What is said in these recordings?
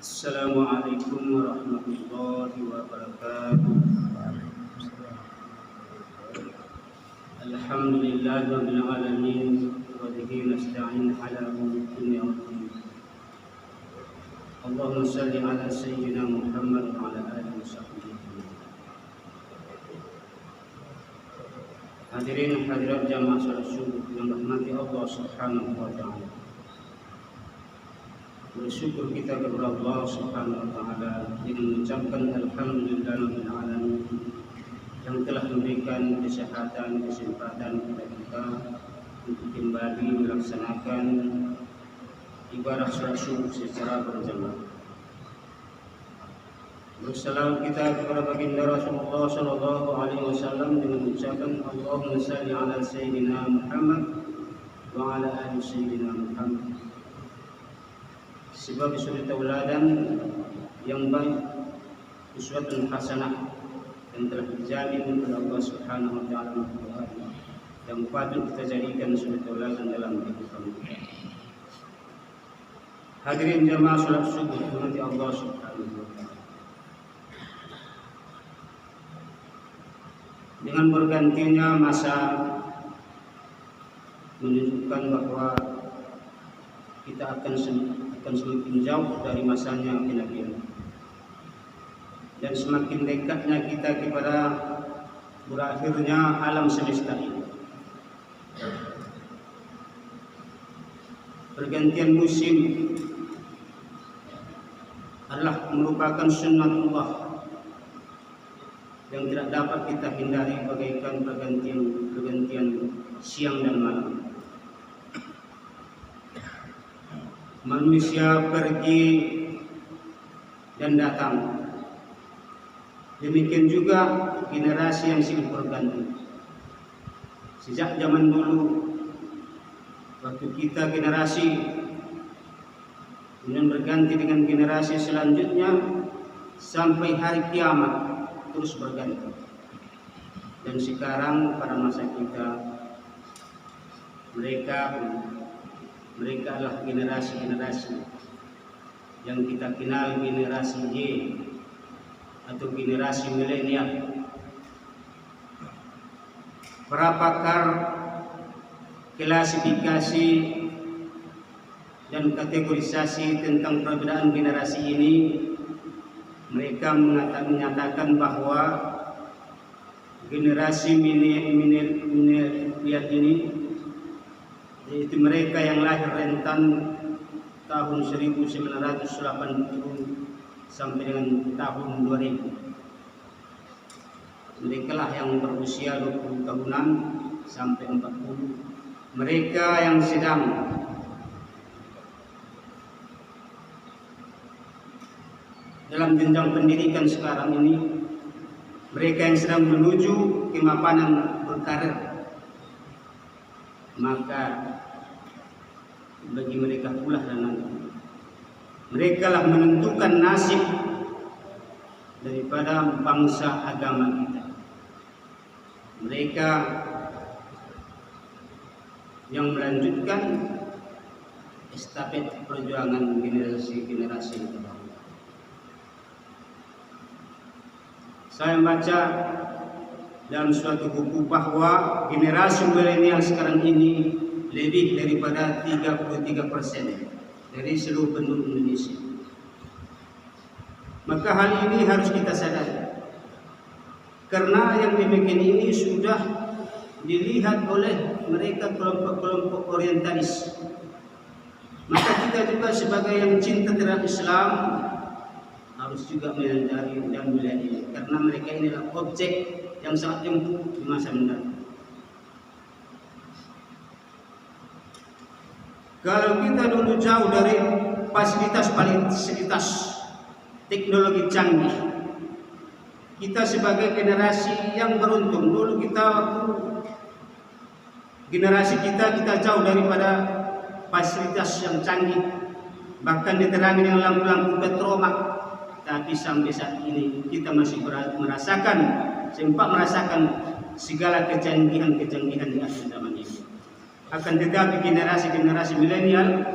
Assalamualaikum warahmatullahi wabarakatuh. Alhamdulillahi rabbil alamin wa bihi nasta'in ala umuri dunya waddin. Allahumma shalli ala sayyidina Muhammad wa ala alihi washabbihi. Hadirin hadirat jamaah salat subuh yang dirahmati Allah Subhanahu wa taala. Bersyukur kita kepada Allah Subhanahu wa taala dengan mengucapkan alhamdulillahirabbil alamin yang telah memberikan kesehatan, kesempatan kepada kita untuk kembali melaksanakan ibadah salat subuh secara berjamaah. Bersalawat kita kepada baginda Rasulullah sallallahu alaihi wasallam dengan mengucapkan Allahumma shalli ala sayyidina Muhammad wa ala ali sayyidina Muhammad. Sebagai suri tauladan yang baik, uswatun hasanah yang telah dijamin oleh Allah Subhanahu wa taala yang patut kita jadikan suri tauladan dalam kehidupan kita. Hadirin jamaah salat subuh dirahmati Allah Subhanahu wa taala. Dengan bergantinya masa menunjukkan bahwa kita akan semakin jauh dari masanya kenabian dan semakin dekatnya kita kepada berakhirnya alam semesta ini. Pergantian musim adalah merupakan sunnatullah yang tidak dapat kita hindari bagaikan pergantian siang dan malam. Manusia pergi dan datang. Demikian juga generasi yang silih berganti. Sejak zaman dulu, waktu kita generasi kemudian berganti dengan generasi selanjutnya sampai hari kiamat terus berganti. Dan sekarang pada masa kita, mereka adalah generasi-generasi yang kita kenal generasi Y atau generasi milenial. Para pakar klasifikasi dan kategorisasi tentang perbedaan generasi ini, mereka menyatakan bahwa generasi milenial ini yaitu mereka yang lahir rentan tahun 1980 sampai dengan tahun 2000. Mereka lah yang berusia 20 tahunan sampai 40. Mereka yang sedang dalam jenjang pendidikan sekarang ini, mereka yang sedang menuju kemapanan berkarir, maka bagi mereka pula dan nanti mereka lah menentukan nasib daripada bangsa agama kita. Mereka yang melanjutkan estafet perjuangan generasi-generasi terdahulu. Saya membaca dalam suatu buku bahwa generasi milenial sekarang ini lebih daripada 33% dari seluruh penduduk Indonesia. Maka hal ini harus kita sadari, karena yang demikian ini sudah dilihat oleh mereka kelompok-kelompok orientalis. Maka kita juga sebagai yang cinta terhadap Islam harus juga menyadari dan melihat ini, karena mereka ini adalah objek yang sangat empuk di masa mendatang. Kalau kita dulu jauh dari fasilitas teknologi canggih, kita sebagai generasi yang beruntung, dulu kita waktu generasi kita jauh daripada fasilitas yang canggih, bahkan diterangi dengan lampu-lampu petromak. Tapi sampai saat ini kita masih sempat merasakan segala kecanggihan di akhir zaman ini. Akan tetapi generasi milenial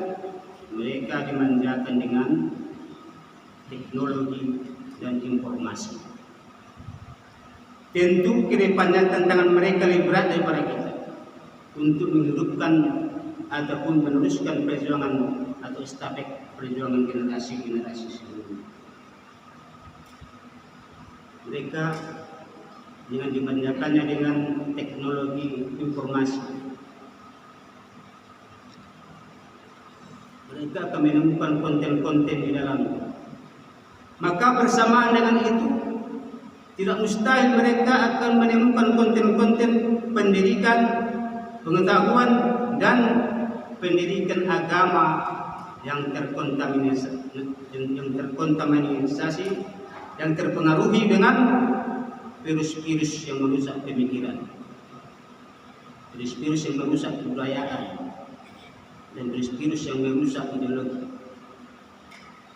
mereka dimanjakan dengan teknologi, dan informasi. Tentu kedepannya tantangan mereka lebih berat daripada kita untuk menghidupkan ataupun meneruskan perjuangan atau estafet perjuangan generasi-generasi sebelumnya. Mereka dengan dimanjakannya dengan teknologi informasi, mereka akan menemukan konten-konten di dalamnya. Maka bersamaan dengan itu, tidak mustahil mereka akan menemukan konten-konten pendidikan, pengetahuan, dan pendidikan agama yang terkontaminasi, yang terpengaruhi dengan virus-virus yang merusak pemikiran, virus-virus yang merusak kebudayaan, dan virus-virus yang merusak ideologi.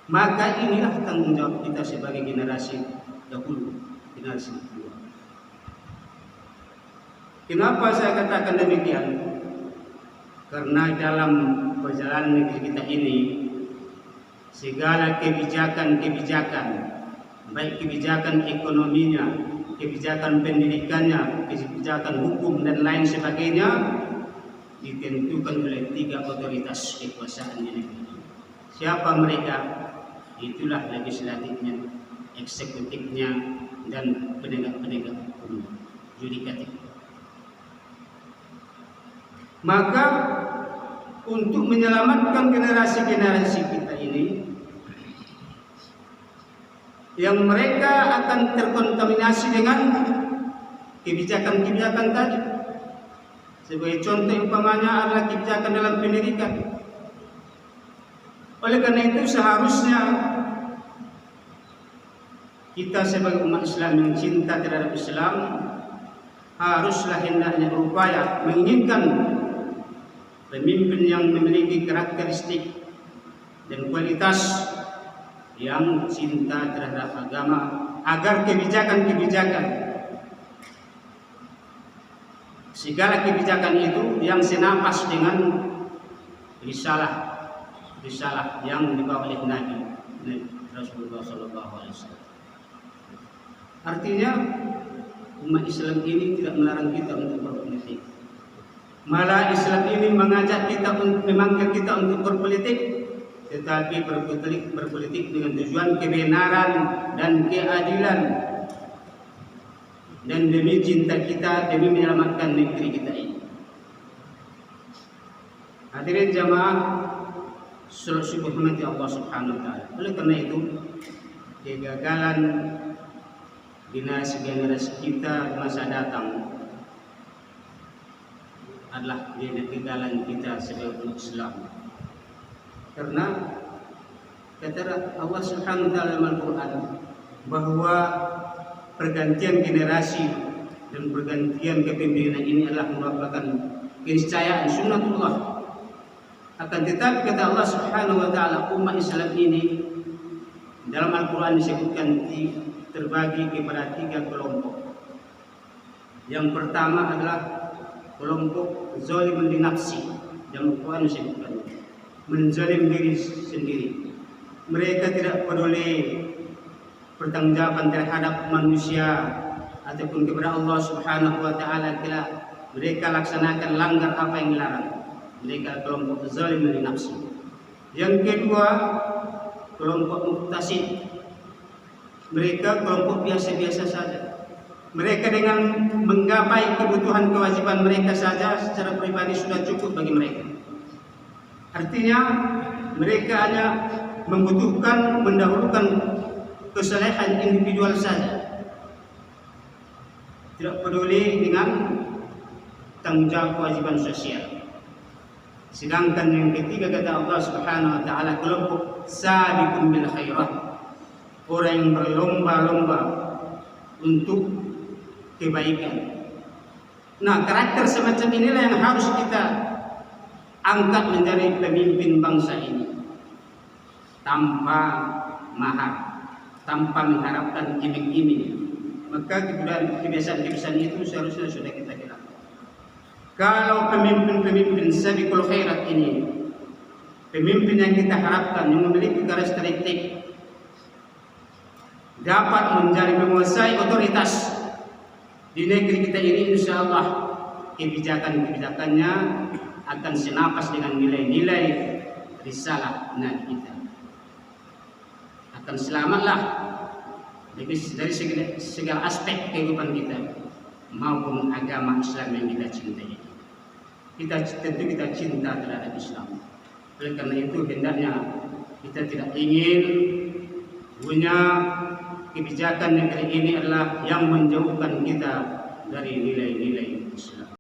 Maka inilah tanggung jawab kita sebagai generasi dahulu, generasi kedua. Kenapa saya katakan demikian? Karena dalam perjalanan negeri kita ini, segala kebijakan-kebijakan, baik kebijakan ekonominya, kebijakan pendidikannya, kebijakan hukum dan lain sebagainya, ditentukan oleh 3 otoritas kekuasaan di negeri. Siapa mereka? Itulah legislatifnya, eksekutifnya, dan penegak-penegak hukum, yudikatif. Maka untuk menyelamatkan generasi-generasi kita ini, yang mereka akan terkontaminasi dengan kebijakan-kebijakan tadi. Sebagai contoh umpamanya adalah kebijakan dalam pendidikan. Oleh karena itu seharusnya kita sebagai umat Islam yang cinta terhadap Islam haruslah hendaknya berupaya menginginkan pemimpin yang memiliki karakteristik dan kualitas yang cinta terhadap agama, agar kebijakan-kebijakan, segala kebijakan itu yang senapas dengan risalah yang dibawa oleh Nabi Rasulullah SAW. Artinya umat Islam ini tidak melarang kita untuk berpolitik. Malah Islam ini mengajak kita, memanggil kita untuk berpolitik, tetapi berpolitik dengan tujuan kebenaran dan keadilan, dan demi cinta kita, demi menyelamatkan negeri kita ini. Hadirin jamaah subhanahu Allah Subhanahu wa taala. Oleh karena itu, kegagalan generasi kita masa datang adalah kegagalan kita sebagai umat Islam. Karena kata Allah Subhanahu wa taala dalam Al-Qur'an bahwa pergantian generasi dan pergantian kepemimpinan ini adalah merupakan keniscayaan sunnatullah. Akan tetapi kata Allah Subhanahu wa taala, umat Islam ini dalam Al-Qur'an disebutkan terbagi kepada 3 kelompok. Yang pertama adalah kelompok zalimun li nafsi, yang Al-Qur'an disebutkan menzalim diri sendiri. Mereka tidak peduli pertanggungjawaban terhadap manusia ataupun kepada Allah Subhanahu wa taala. Mereka laksanakan langgar apa yang dilarang. Mereka kelompok zalim li nafsi. Yang kedua, kelompok muqtasid. Mereka kelompok biasa-biasa saja. Mereka dengan menggapai kebutuhan kewajiban mereka saja secara pribadi sudah cukup bagi mereka. Artinya mereka hanya membutuhkan, mendahulukan kesalehan individual saja, tidak peduli dengan tanggung jawab kewajiban sosial. Sedangkan yang ketiga kata Allah Subhanahu wa taala, kelompok sabiqun bil khairat, orang yang berlomba-lomba untuk kebaikan. Nah, karakter semacam inilah yang harus kita angkat menjadi pemimpin bangsa ini, tanpa mahar, tanpa mengharapkan iming-iming. Maka kebiasaan-kebiasaan itu seharusnya sudah kita kira. Kalau pemimpin-pemimpin sabiqul khairat ini, pemimpin yang kita harapkan yang memiliki karakteristik dapat menjadi menguasai otoritas di negeri kita ini, insya Allah kebijakan-kebijakannya akan senapas dengan nilai-nilai risalah Nabi kita. Akan selamatlah dari segala aspek kehidupan kita maupun agama Islam yang kita cintai. Tentu kita cinta terhadap Islam. Oleh karena itu hendaknya kita tidak ingin punya kebijakan negeri ini adalah yang menjauhkan kita dari nilai-nilai Islam.